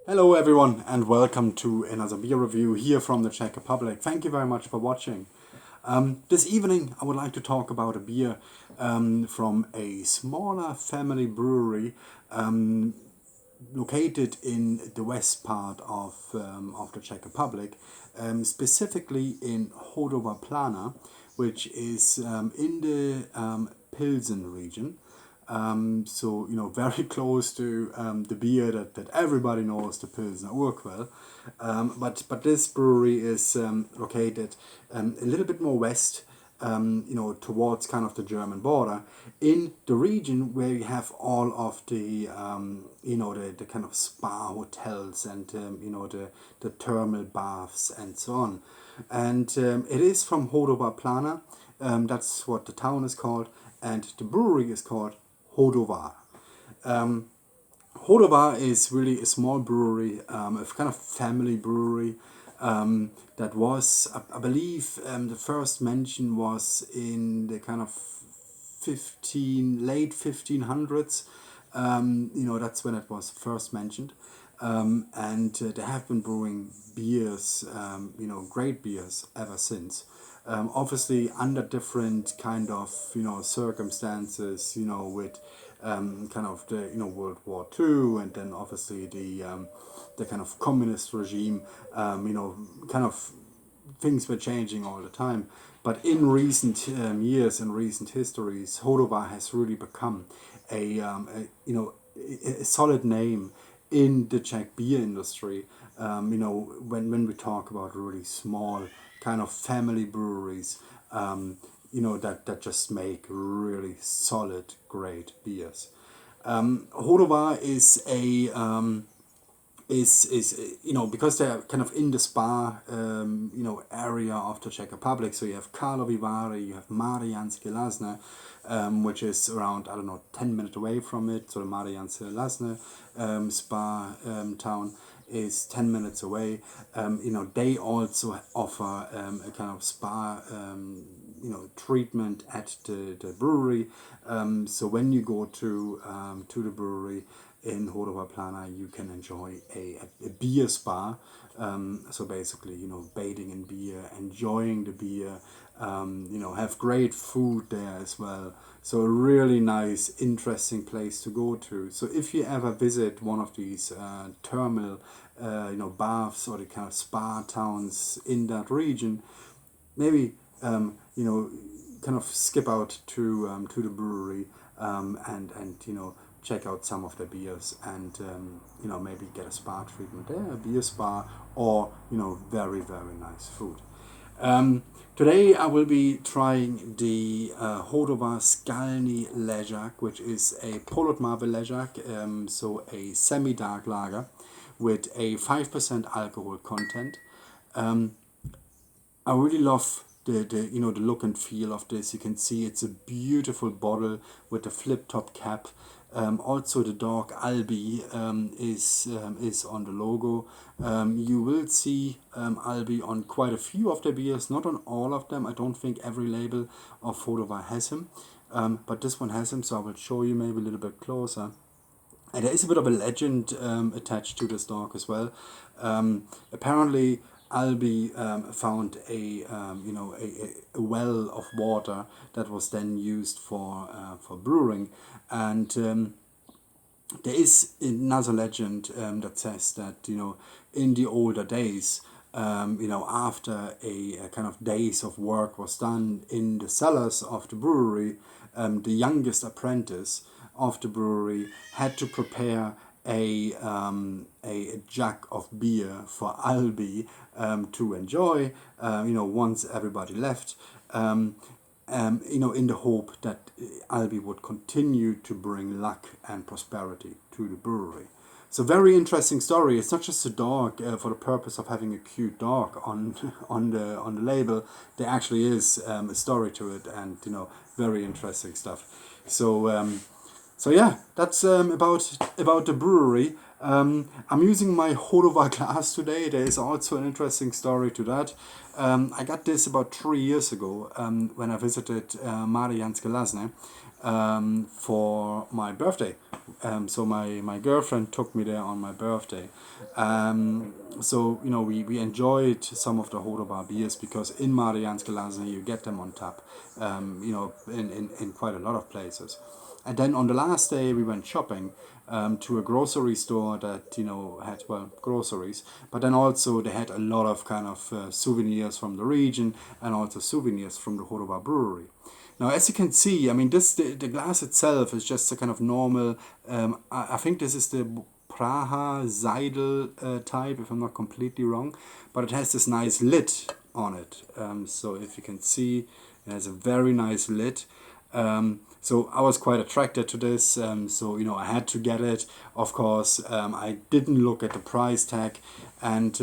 Hello everyone and welcome to another beer review here from the Czech Republic. Thank you very much for watching. This evening I would like to talk about a beer from a smaller family brewery located in the west part of the Czech Republic, specifically in Chodovar, which is in the Pilsen region. So, very close to the beer that everybody knows, the Pilsner Urquell. But this brewery is located a little bit more west, towards kind of the German border, in the region where you have all of the, the kind of spa hotels and, the thermal baths and so on. And it is from Chodovar, that's what the town is called, and the brewery is called Chodovar. Chodovar is really a small brewery, a kind of family brewery that was, I believe, the first mention was in the kind of late 1500s. That's when it was first mentioned. And they have been brewing beers, great beers ever since. Obviously under different kind of circumstances, with kind of the World War II, and then obviously the kind of communist regime, kind of things were changing all the time. But in recent years and recent histories, Chodovar has really become a solid name in the Czech beer industry. When we talk about really small kind of family breweries, that just make really solid, great beers. Chodovar is a is because they're kind of in the spa area of the Czech Republic. So you have Karlovy Vary, you have Mariánske Lázně, which is around 10 minutes away from it. So the Mariánske Lázně spa town is 10 minutes away. They also offer a kind of spa treatment at the brewery. So when you go to the brewery in Chodovar, you can enjoy a beer spa. So basically, bathing in beer, enjoying the beer, have great food there as well. So a really nice, interesting place to go to. So if you ever visit one of these thermal, baths or the kind of spa towns in that region, maybe kind of skip out to the brewery and check out some of the beers and maybe get a spa treatment there, a beer spa, or very, very nice food. Today I will be trying the Chodovar Skalni Lezak, which is a Polotmavy Lezak, so a semi-dark lager with a 5% alcohol content. I really love the look and feel of this. You can see it's a beautiful bottle with a flip top cap. Also the dog Albi is on the logo. You will see Albi on quite a few of the beers, not on all of them. I don't think every label of Chodovar has him, but this one has him, so I will show you maybe a little bit closer. And there is a bit of a legend attached to this dog as well. Apparently Albi found a well of water that was then used for brewing, and there is another legend that says that in the older days, after a kind of days of work was done in the cellars of the brewery, the youngest apprentice of the brewery had to prepare a jug of beer for Albi to enjoy, once everybody left, in the hope that Albi would continue to bring luck and prosperity to the brewery. So very interesting story. It's not just a dog for the purpose of having a cute dog on the label. There actually is a story to it, and very interesting stuff. So yeah, that's about the brewery. I'm using my Chodovar glass today. There is also an interesting story to that. I got this about 3 years ago when I visited Mariánske Lázně for my birthday. So my girlfriend took me there on my birthday. So, we enjoyed some of the Chodovar beers because in Mariánske Lázně you get them on tap, in quite a lot of places. And then on the last day, we went shopping to a grocery store that had, well, groceries, but then also they had a lot of kind of souvenirs from the region and also souvenirs from the Chodovar brewery. Now, as you can see, I mean, the glass itself is just a kind of normal. I think this is the Praha Seidel type, if I'm not completely wrong, but it has this nice lid on it. So if you can see, it has a very nice lid. So I was quite attracted to this. So I had to get it. Of course, I didn't look at the price tag, and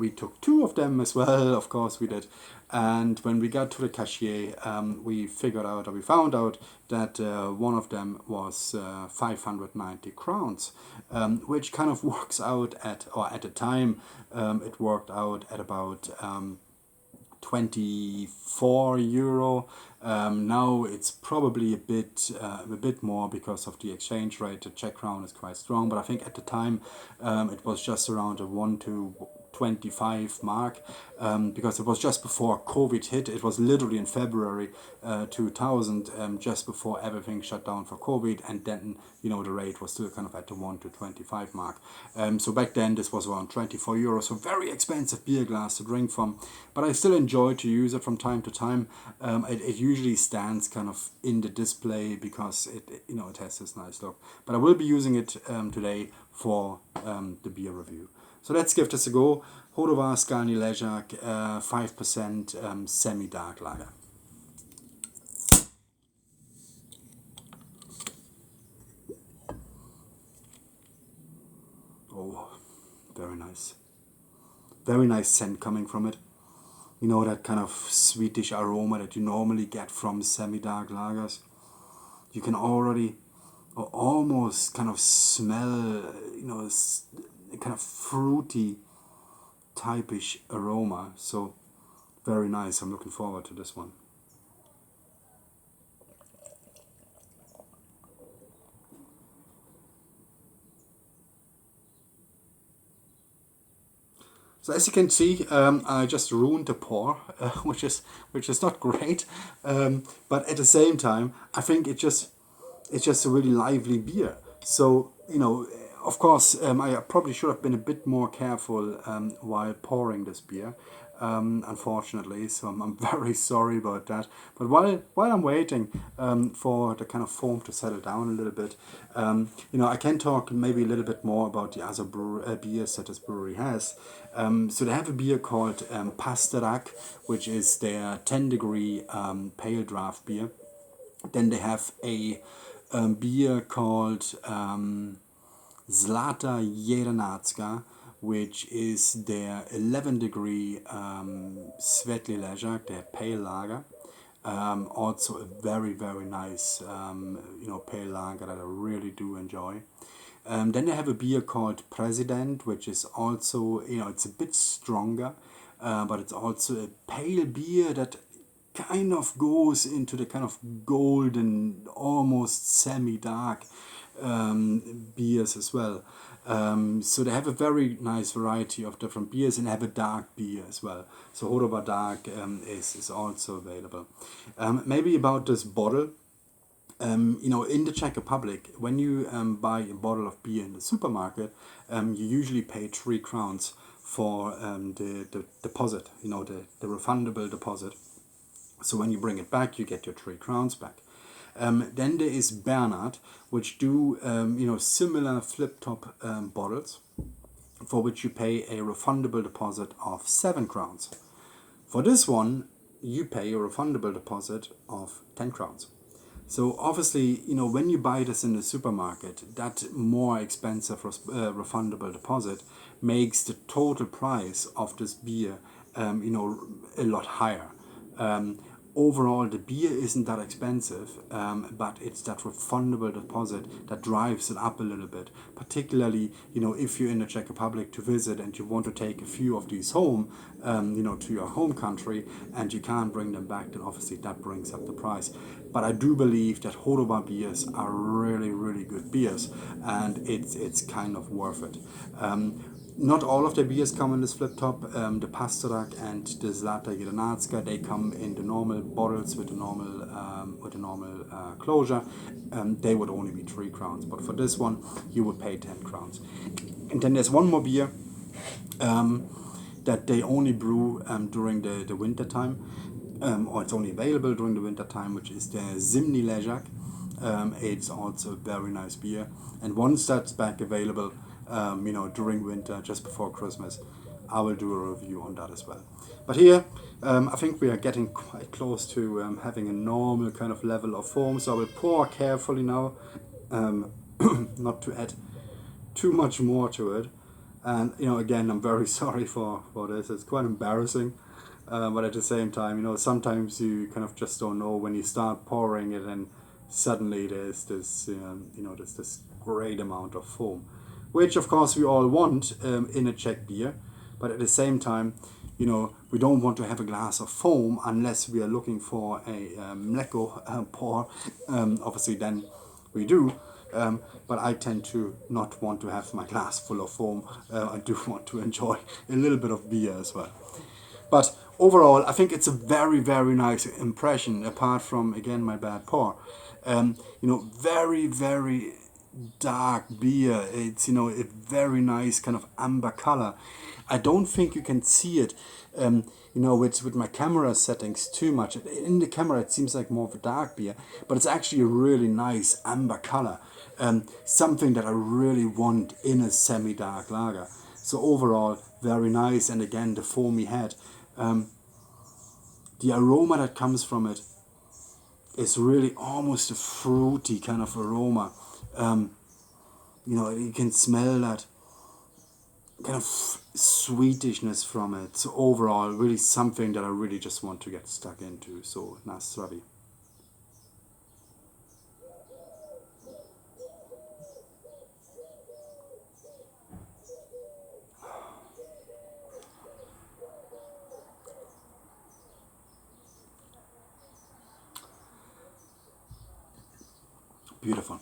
we took two of them as well. Of course, we did. And when we got to the cashier, we found out that one of them was 590 crowns, which kind of works out at the time, it worked out at about 24 euro. Now it's probably a bit more because of the exchange rate. The Czech crown is quite strong, but I think at the time it was just around a 1 to 25 mark, because it was just before COVID hit. It was literally in February 2000, just before everything shut down for COVID, and then the rate was still kind of at the 1 to 25 mark. So back then this was around 24 euros, so very expensive beer glass to drink from, but I still enjoy to use it from time to time. It usually stands kind of in the display because it has this nice look. But I will be using it today for the beer review. So let's give this a go. Chodovar Skalni Lezak, 5% semi-dark lager. Oh, very nice. Very nice scent coming from it. That kind of sweetish aroma that you normally get from semi-dark lagers. You can already almost kind of smell, kind of fruity type-ish aroma. So very nice. I'm looking forward to this one. So as you can see, I just ruined the pour, which is not great. But at the same time, I think it's just a really lively beer. So of course, I probably should have been a bit more careful while pouring this beer. Unfortunately, so I'm very sorry about that. But while I'm waiting for the kind of foam to settle down a little bit, I can talk maybe a little bit more about the other beers that this brewery has. So they have a beer called Pasterak, which is their 10-degree pale draft beer. Then they have a beer called Zlata Jedenacka, which is their 11-degree Svetli Lezak, their pale lager. Also a very, very nice pale lager that I really do enjoy. Then they have a beer called President, which is also, it's a bit stronger, but it's also a pale beer that kind of goes into the kind of golden, almost semi-dark beers as well. So they have a very nice variety of different beers, and have a dark beer as well. So Chodovar Dark is also available. Maybe about this bottle. In the Czech Republic, when you buy a bottle of beer in the supermarket, you usually pay 3 crowns for the deposit, the refundable deposit. So when you bring it back, you get your 3 crowns back. Then there is Bernard, which do similar flip-top bottles, for which you pay a refundable deposit of 7 crowns. For this one, you pay a refundable deposit of 10 crowns. So obviously, when you buy this in the supermarket, that more expensive refundable deposit makes the total price of this beer, a lot higher. overall, the beer isn't that expensive, but it's that refundable deposit that drives it up a little bit. Particularly, if you're in the Czech Republic to visit and you want to take a few of these home, to your home country, and you can't bring them back, then obviously that brings up the price. But I do believe that Chodovar beers are really, really good beers, and it's kind of worth it. Not all of the beers come in this flip top. The Pastorak and the Zlata Jedenacka, they come in the normal bottles with the normal closure. They would only be 3 crowns, but for this one you would pay 10 crowns. And then there's one more beer that they only brew during the winter time, or it's only available during the winter time, which is the Zimny Lezak. It's also a very nice beer, and once that's back available, during winter, just before Christmas, I will do a review on that as well. But here, I think we are getting quite close to having a normal kind of level of foam, so I will pour carefully now, not to add too much more to it. And again, I'm very sorry for this. It's quite embarrassing, but at the same time, sometimes you kind of just don't know when you start pouring it, and suddenly there's this great amount of foam, which of course we all want in a Czech beer. But at the same time, we don't want to have a glass of foam unless we are looking for a mleko pour. Obviously, then we do. But I tend to not want to have my glass full of foam. I do want to enjoy a little bit of beer as well. But overall, I think it's a very, very nice impression, apart from, again, my bad pour. Very, very dark beer. It's, a very nice kind of amber color. I don't think you can see it, with my camera settings too much. In the camera, it seems like more of a dark beer, but it's actually a really nice amber color. Something that I really want in a semi-dark lager. So overall, very nice. And again, the foamy head. The aroma that comes from it is really almost a fruity kind of aroma. You can smell that kind of sweetishness from it. So overall, really something that I really just want to get stuck into. So, na zdraví. Beautiful.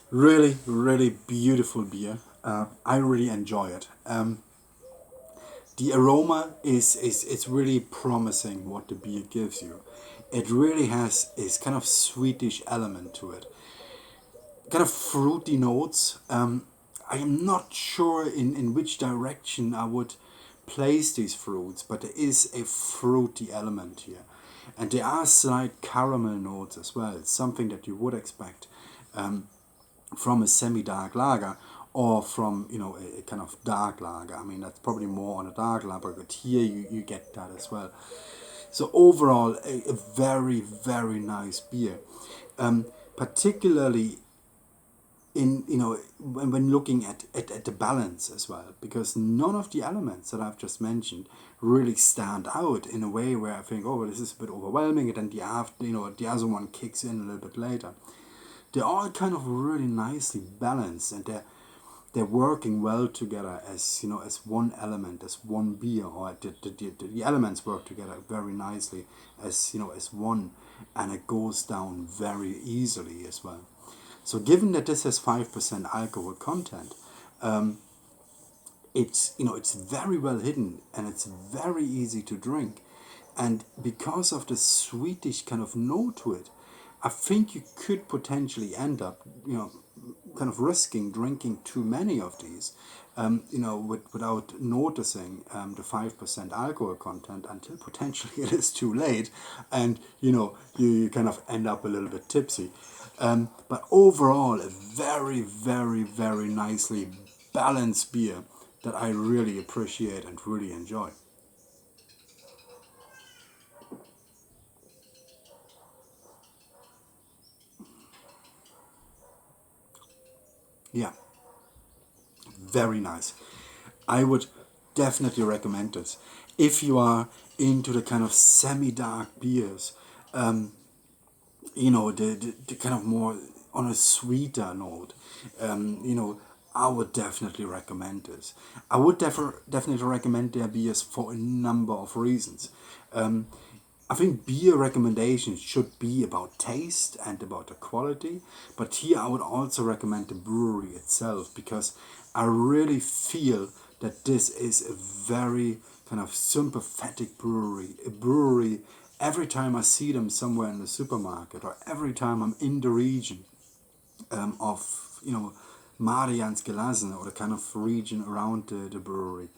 Really, really beautiful beer. I really enjoy it. The aroma is really promising what the beer gives you. It really has this kind of sweetish element to it. Kind of fruity notes. I am not sure in which direction I would place these fruits, but there is a fruity element here. And there are slight caramel notes as well. It's something that you would expect from a semi-dark lager, or from a kind of dark lager. I mean, that's probably more on a dark lager, but here you get that as well. So overall, a very, very nice beer. Particularly in when looking at the balance as well, because none of the elements that I've just mentioned really stand out in a way where I think, oh, this is a bit overwhelming, and then the other one kicks in a little bit later. They're all kind of really nicely balanced, and they're working well together as as one element, as one beer, or the elements work together very nicely as as one, and it goes down very easily as well. So given that this has 5% alcohol content, it's very well hidden, and it's very easy to drink. And because of the sweetish kind of note to it, I think you could potentially end up, kind of risking drinking too many of these, without noticing the 5% alcohol content until potentially it is too late, and you kind of end up a little bit tipsy. But overall, a very, very, very nicely balanced beer that I really appreciate and really enjoy. Yeah, very nice. I would definitely recommend this. If you are into the kind of semi-dark beers. You know, the kind of more on a sweeter note. You know, I would definitely recommend this. I would definitely recommend their beers for a number of reasons. I think beer recommendations should be about taste and about the quality, but here I would also recommend the brewery itself, because I really feel that this is a very kind of sympathetic brewery. A brewery, every time I see them somewhere in the supermarket, or every time I'm in the region of, you know, Marianske or the kind of region around the brewery,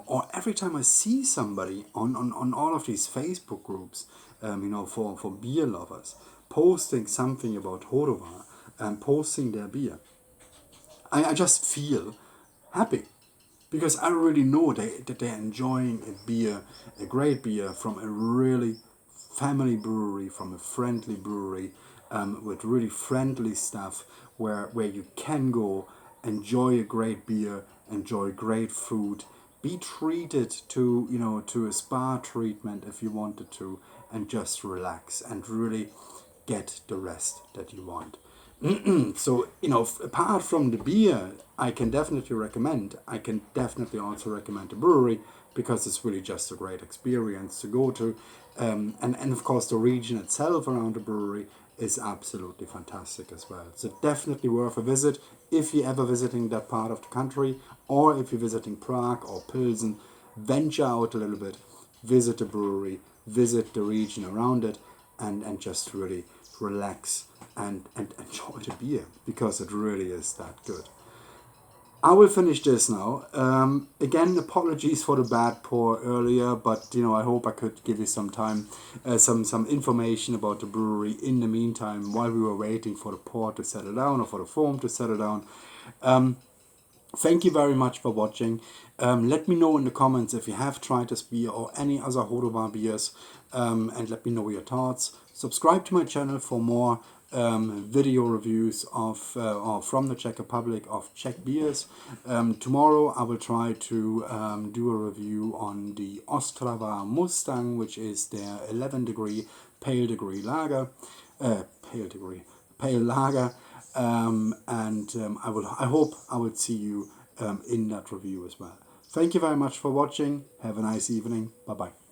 or every time I see somebody on all of these Facebook groups, you know, for beer lovers, posting something about Chodovar and posting their beer, I just feel happy, because I really know that they're enjoying a beer, a great beer from a really family brewery, from a friendly brewery, with really friendly stuff, where you can go, enjoy a great beer, enjoy great food, be treated to, you know, to a spa treatment if you wanted to, and just relax and really get the rest that you want. So, you know, apart from the beer, I can definitely recommend. I can definitely also recommend the brewery, because it's really just a great experience to go to, and of course the region itself around the brewery is absolutely fantastic as well. So definitely worth a visit if you're ever visiting that part of the country, or if you're visiting Prague or Pilsen. Venture out a little bit, visit the brewery, visit the region around it, and just really relax and enjoy the beer, because it really is that good. I will finish this now. Again, apologies for the bad pour earlier, but you know, I hope I could give you some time, some information about the brewery in the meantime, while we were waiting for the pour to settle down, or for the foam to settle down. Thank you very much for watching. Let me know in the comments if you have tried this beer or any other Chodovar beers, and let me know your thoughts. Subscribe to my channel for more video reviews of or from the Czech Republic of Czech beers. Tomorrow I will try to do a review on the Ostrava Mustang, which is their 11 degree pale degree lager, pale lager. I hope I will see you in that review as well. Thank you very much for watching. Have a nice evening. Bye bye.